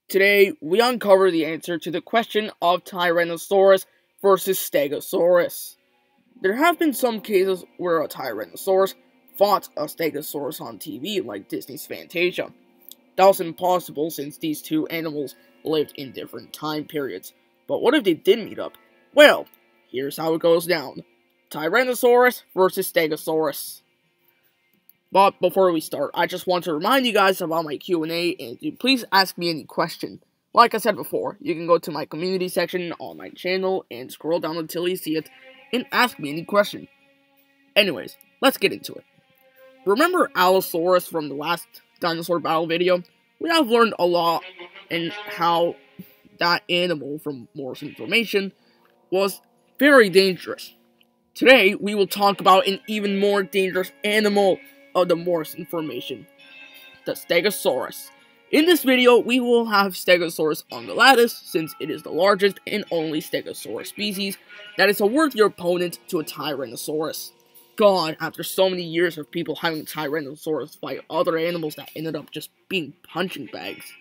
Today, we uncover the answer to the question of Tyrannosaurus versus Stegosaurus. There have been some cases where a Tyrannosaurus fought a Stegosaurus on TV, like Disney's Fantasia. That was impossible since these two animals lived in different time periods. But what if they did meet up? Well, here's how it goes down. Tyrannosaurus versus Stegosaurus. But before we start, I just want to remind you guys about my Q&A, and please ask me any question. Like I said before, you can go to my community section on my channel and scroll down until you see it, and ask me any question. Anyways, let's get into it. Remember Allosaurus from the last dinosaur battle video? We have learned a lot in how that animal from Morrison formation was very dangerous. Today, we will talk about an even more dangerous animal of the Morrison formation, the Stegosaurus. In this video, we will have Stegosaurus ungulatus, since it is the largest and only Stegosaurus species that is a worthier opponent to a Tyrannosaurus. God, after so many years of people having Tyrannosaurus fight other animals that ended up just being punching bags.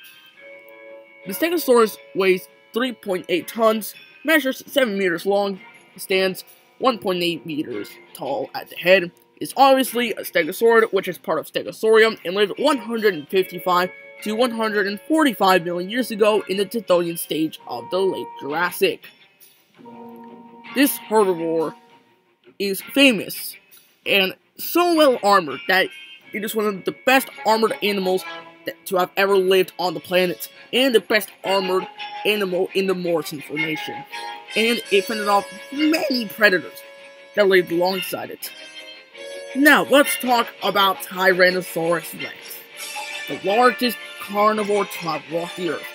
The Stegosaurus weighs 3.8 tons, measures 7 meters long, stands 1.8 meters tall at the head, is obviously a stegosaurid, which is part of Stegosaurium, and lived 155 to 145 million years ago in the Tithonian stage of the late Jurassic. This herbivore is famous and so well armored that it is one of the best armored animals to have ever lived on the planet, and the best armored animal in the Morrison formation. And it fended off many predators that lived alongside it. Now, let's talk about Tyrannosaurus Rex, the largest carnivore to have walked the earth.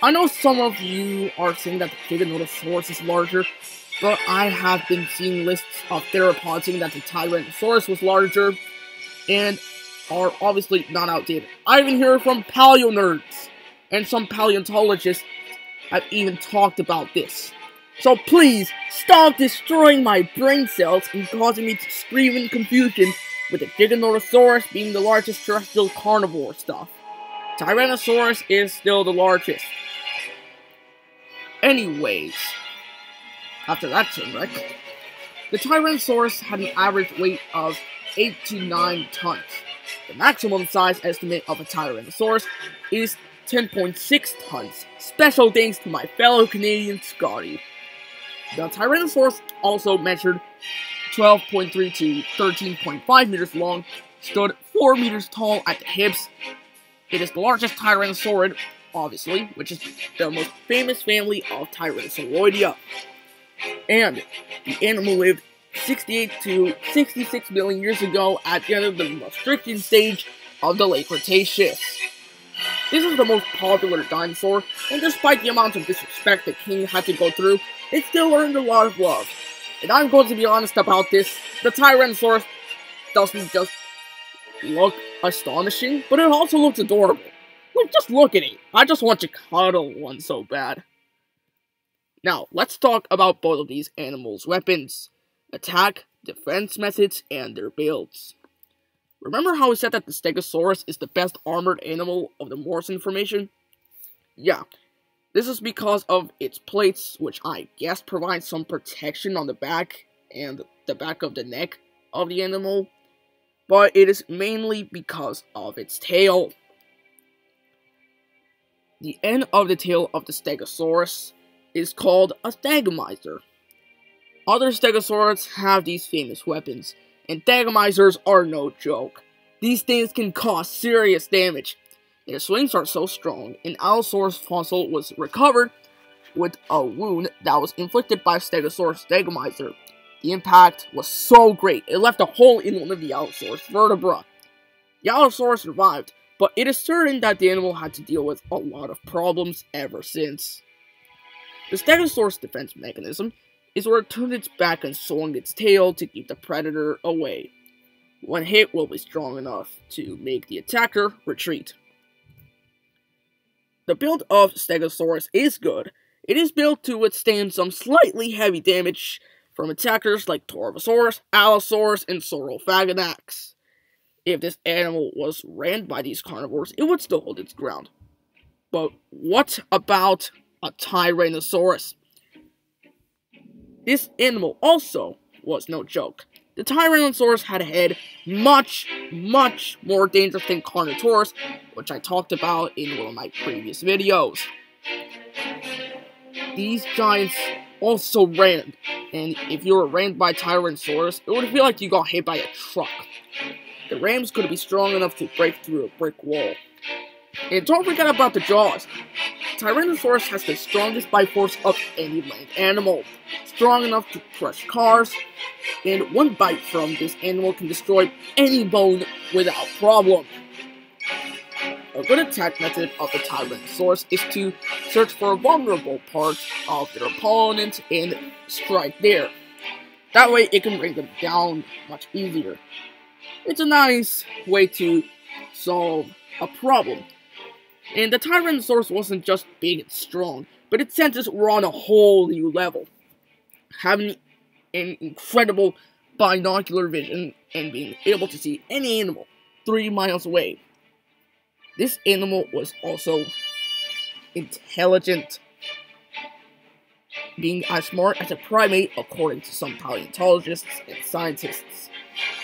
I know some of you are saying that the Tyrannosaurus is larger, but I have been seeing lists of theropods saying that the Tyrannosaurus was larger, and are obviously not outdated. I even hear from paleo nerds, and some paleontologists have even talked about this. So please, stop destroying my brain cells and causing me to scream in confusion with the Giganotosaurus being the largest terrestrial carnivore stuff. Tyrannosaurus is still the largest. Anyways, after that train wreck, the Tyrannosaurus had an average weight of 8 to 9 tons. The maximum size estimate of a Tyrannosaurus is 10.6 tons. Special thanks to my fellow Canadian Scotty. The Tyrannosaurus also measured 12.3 to 13.5 meters long, stood 4 meters tall at the hips. It is the largest Tyrannosaurid, obviously, which is the most famous family of Tyrannosauroidea. And the animal lived 68 to 66 million years ago at the end of the Maastrichtian stage of the late Cretaceous. This is the most popular dinosaur, and despite the amount of disrespect the king had to go through, it still earned a lot of love. And I'm going to be honest about this, the Tyrannosaurus doesn't just look astonishing, but it also looks adorable. Like, just look at it. I just want to cuddle one so bad. Now, let's talk about both of these animals' weapons, attack, defense methods, and their builds. Remember how we said that the Stegosaurus is the best armored animal of the Morrison formation? Yeah, this is because of its plates, which I guess provide some protection on the back and the back of the neck of the animal, but it is mainly because of its tail. The end of the tail of the Stegosaurus is called a stegomizer. Other stegosaurs have these famous weapons, and stegomizers are no joke. These things can cause serious damage. Their swings are so strong, an Allosaurus fossil was recovered with a wound that was inflicted by a Stegosaurus stegomizer. The impact was so great, it left a hole in one of the Allosaurus vertebrae. The Allosaurus survived, but it is certain that the animal had to deal with a lot of problems ever since. The Stegosaurus defense mechanism is where it turned its back and swung its tail to keep the predator away. One hit will be strong enough to make the attacker retreat. The build of Stegosaurus is good. It is built to withstand some slightly heavy damage from attackers like Torvosaurus, Allosaurus, and Saurophaganax. If this animal was ran by these carnivores, it would still hold its ground. But what about a Tyrannosaurus? This animal also was no joke. The Tyrannosaurus had a head much more dangerous than carnivores, which I talked about in one of my previous videos. These giants also ran, and if you were rammed by Tyrannosaurus, it would feel like you got hit by a truck. The rams could be strong enough to break through a brick wall. And don't forget about the jaws. Tyrannosaurus has the strongest bite force of any land animal, strong enough to crush cars, and one bite from this animal can destroy any bone without problem. A good attack method of the Tyrannosaurus is to search for a vulnerable part of their opponent and strike there. That way it can bring them down much easier. It's a nice way to solve a problem. And the Tyrannosaurus wasn't just big and strong, but its senses were on a whole new level. Having an incredible binocular vision and being able to see any animal 3 miles away. This animal was also intelligent, being as smart as a primate according to some paleontologists and scientists.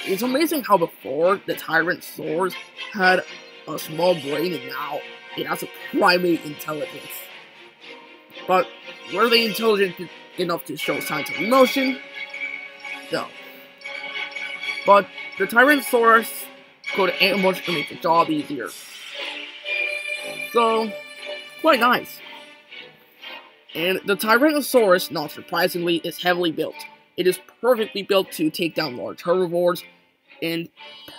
It's amazing how before the Tyrannosaurus had a small brain and now it has a primate intelligence. But were they intelligent enough to show signs of emotion? No. But the Tyrannosaurus could ambush and make the job easier. So, quite nice. And the Tyrannosaurus, not surprisingly, is heavily built. It is perfectly built to take down large herbivores, and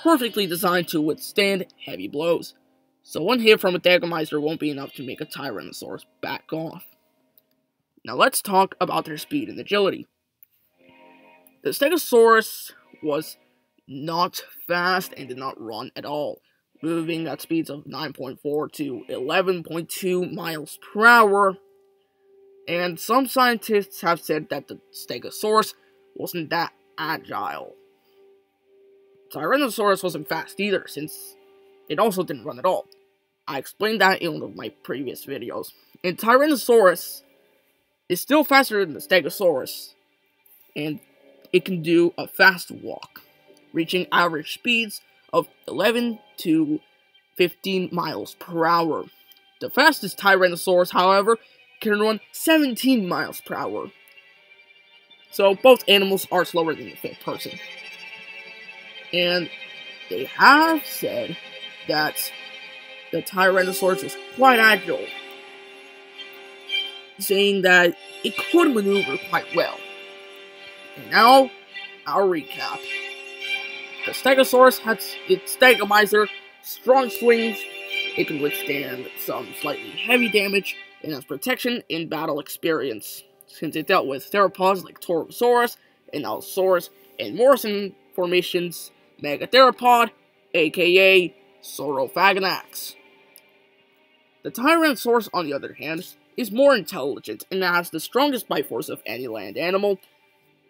perfectly designed to withstand heavy blows. So one hit from a Stegosaurus won't be enough to make a Tyrannosaurus back off. Now let's talk about their speed and agility. The Stegosaurus was not fast and did not run at all, moving at speeds of 9.4 to 11.2 miles per hour. And some scientists have said that the Stegosaurus wasn't that agile. Tyrannosaurus wasn't fast either, since it also didn't run at all. I explained that in one of my previous videos. And Tyrannosaurus is still faster than the Stegosaurus, and it can do a fast walk, reaching average speeds of 11 to 15 miles per hour. The fastest Tyrannosaurus, however, can run 17 miles per hour. So both animals are slower than the fifth person. And they have said that the Tyrannosaurus is quite agile, saying that it could maneuver quite well. And now, our recap. The Stegosaurus has its Stegomizer, strong swings, it can withstand some slightly heavy damage, and has protection in battle experience, since it dealt with theropods like Torosaurus and Allosaurus and Morrison formations Megatheropod, aka Saurophaganax. The Tyrannosaurus, on the other hand, is more intelligent and has the strongest bite force of any land animal.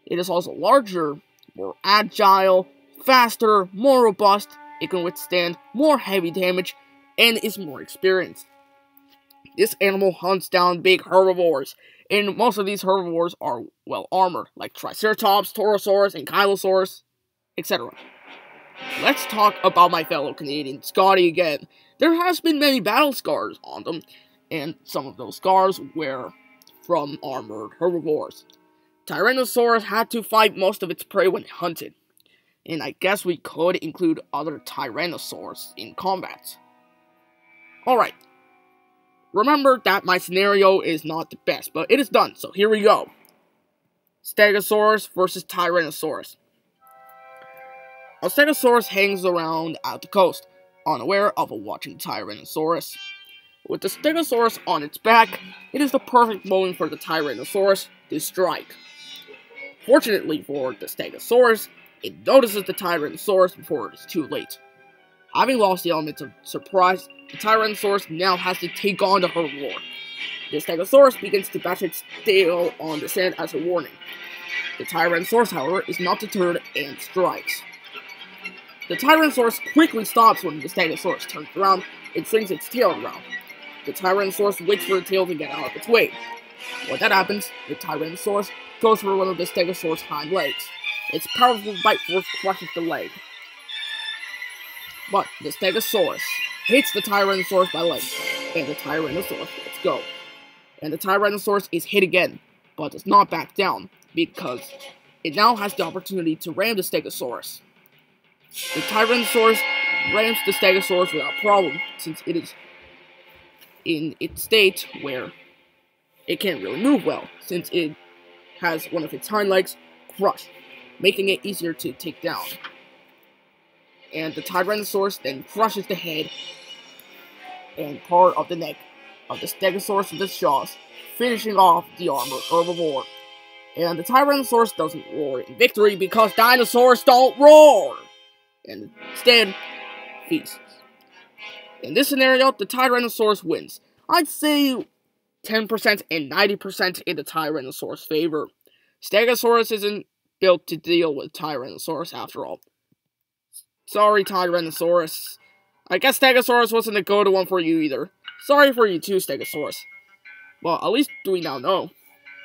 It is also larger, more agile, faster, more robust, it can withstand more heavy damage, and is more experienced. This animal hunts down big herbivores, and most of these herbivores are well armored, like Triceratops, Torosaurus, and Ankylosaurus, etc. Let's talk about my fellow Canadian Scotty again. There has been many battle scars on them, and some of those scars were from armored herbivores. Tyrannosaurus had to fight most of its prey when it hunted, and I guess we could include other Tyrannosaurs in combat. Alright, remember that my scenario is not the best, but it is done, so here we go. Stegosaurus versus Tyrannosaurus. A Stegosaurus hangs around at the coast, unaware of a watching Tyrannosaurus. With the Stegosaurus on its back, it is the perfect moment for the Tyrannosaurus to strike. Fortunately for the Stegosaurus, it notices the Tyrannosaurus before it is too late. Having lost the element of surprise, the Tyrannosaurus now has to take on the herbivore. The Stegosaurus begins to bash its tail on the sand as a warning. The Tyrannosaurus, however, is not deterred and strikes. The Tyrannosaurus quickly stops when the Stegosaurus turns around and swings its tail around. the Tyrannosaurus waits for the tail to get out of its way. When that happens, the Tyrannosaurus goes for one of the Stegosaurus' hind legs. Its powerful bite force crushes the leg. But the Stegosaurus hits the Tyrannosaurus by leg, and the Tyrannosaurus lets go. And the Tyrannosaurus is hit again, but does not back down, because it now has the opportunity to ram the Stegosaurus. The Tyrannosaurus rams the Stegosaurus without problem, since it is in its state where it can't really move well, since it has one of its hind legs crushed, making it easier to take down. And the Tyrannosaurus then crushes the head and part of the neck of the Stegosaurus with its jaws, finishing off the armored herbivore. And the Tyrannosaurus doesn't roar in victory because dinosaurs don't roar! And instead, feasts. In this scenario, the Tyrannosaurus wins. I'd say 10% and 90% in the Tyrannosaurus' favor. Stegosaurus isn't built to deal with Tyrannosaurus after all. Sorry, Tyrannosaurus. I guess Stegosaurus wasn't a good one for you either. Sorry for you too, Stegosaurus. Well, at least we now know.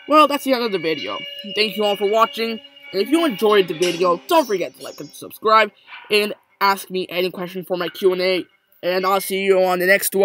Well, that's the end of the video. Thank you all for watching. And if you enjoyed the video, don't forget to like and subscribe. And ask me any question for my Q&A. And I'll see you on the next one.